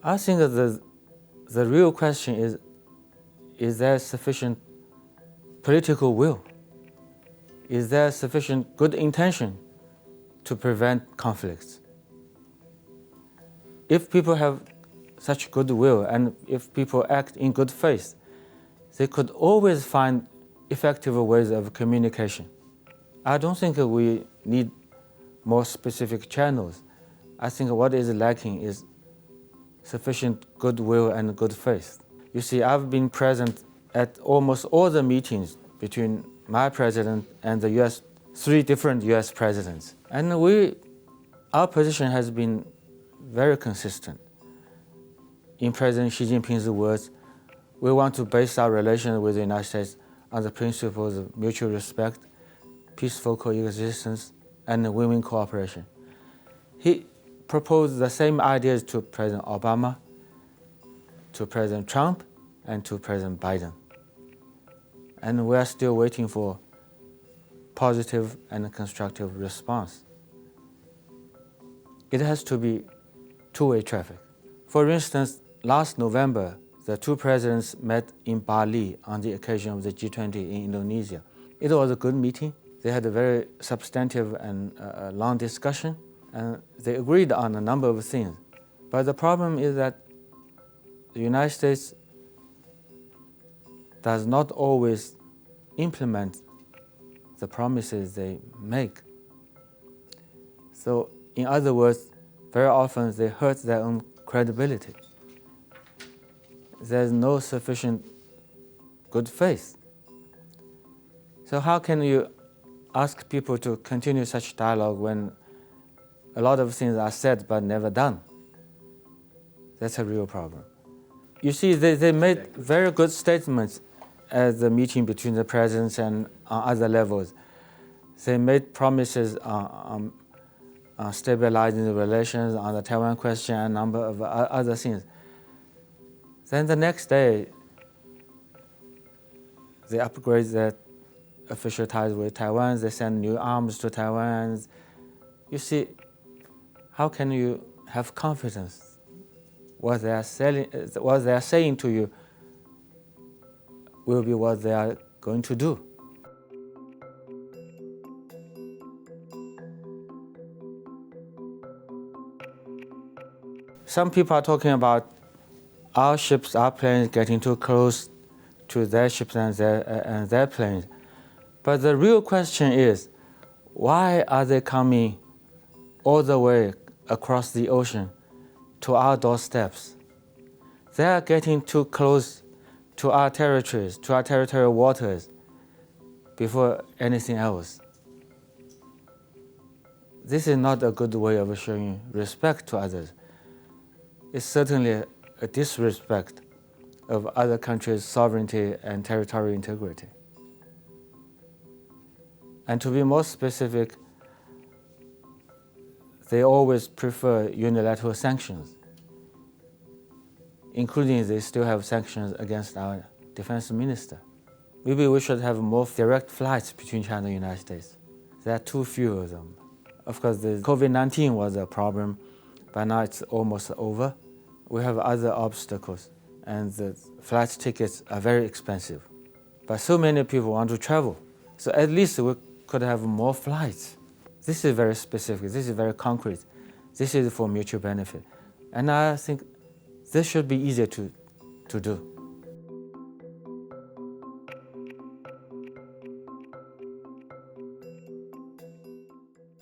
I think the real question is there sufficient political will? Is there sufficient good intention to prevent conflicts? If people have such goodwill and if people act in good faith, they could always find effective ways of communication. I don't think we need more specific channels. I think what is lacking is sufficient goodwill and good faith. You see, I've been present at almost all the meetings between my president and the three different US presidents. And our position has been very consistent. In President Xi Jinping's words, we want to base our relations with the United States on the principles of mutual respect, peaceful coexistence, and win-win cooperation. He proposed the same ideas to President Obama, to President Trump, and to President Biden. And we are still waiting for positive and constructive response. It has to be two-way traffic. For instance, last November, the two presidents met in Bali on the occasion of the G20 in Indonesia. It was a good meeting. They had a very substantive and long discussion, and they agreed on a number of things. But the problem is that the United States does not always implement the promises they make. So, in other words, very often they hurt their own credibility. There's no sufficient good faith. So how can you ask people to continue such dialogue when a lot of things are said but never done? That's a real problem. You see, they made very good statements at the meeting between the presidents and on other levels. They made promises on stabilizing the relations, on the Taiwan question, and a number of other things. Then the next day, they upgrade their official ties with Taiwan. They send new arms to Taiwan. You see, how can you have confidence? What they are saying to you will be what they are going to do. Some people are talking about our ships, our planes getting too close to their ships and their planes. But the real question is, why are they coming all the way across the ocean to our doorsteps? They are getting too close to our territories, to our territorial waters, before anything else. This is not a good way of showing respect to others. It's certainly a disrespect of other countries' sovereignty and territorial integrity. And to be more specific, they always prefer unilateral sanctions, including they still have sanctions against our defense minister. Maybe we should have more direct flights between China and the United States. There are too few of them. Of course, the COVID-19 was a problem, but now it's almost over. We have other obstacles, and the flight tickets are very expensive. But so many people want to travel, so at least we could have more flights. This is very specific, this is very concrete. This is for mutual benefit. And I think this should be easier to do.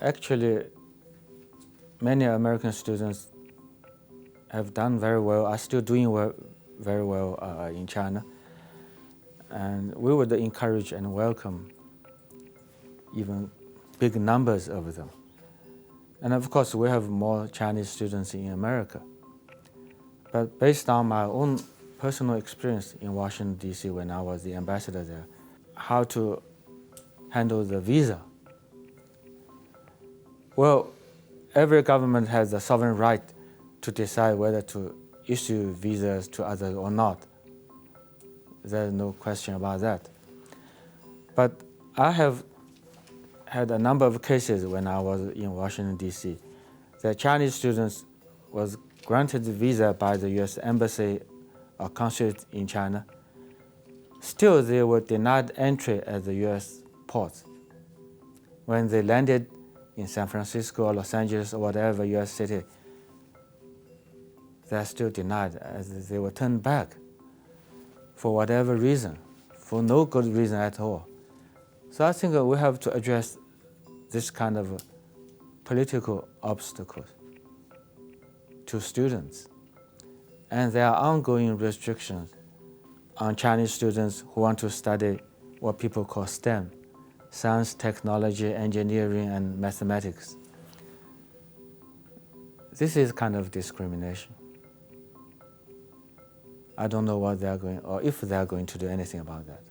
Actually, many American students have done very well, are still doing very well in China. And we would encourage and welcome even big numbers of them. And of course, we have more Chinese students in America. But based on my own personal experience in Washington, D.C. when I was the ambassador there, how to handle the visa. Well, every government has the sovereign right to decide whether to issue visas to others or not. There's no question about that. But I have had a number of cases when I was in Washington, D.C. The Chinese students was granted visa by the US Embassy or consulate in China, still they were denied entry at the US ports. When they landed in San Francisco or Los Angeles or whatever US city, they're still denied as they were turned back for whatever reason, for no good reason at all. So I think we have to address this kind of political obstacles to students. And there are ongoing restrictions on Chinese students who want to study what people call STEM, science, technology, engineering, and mathematics. This is kind of discrimination. I don't know what they're going, or if they're going to do anything about that.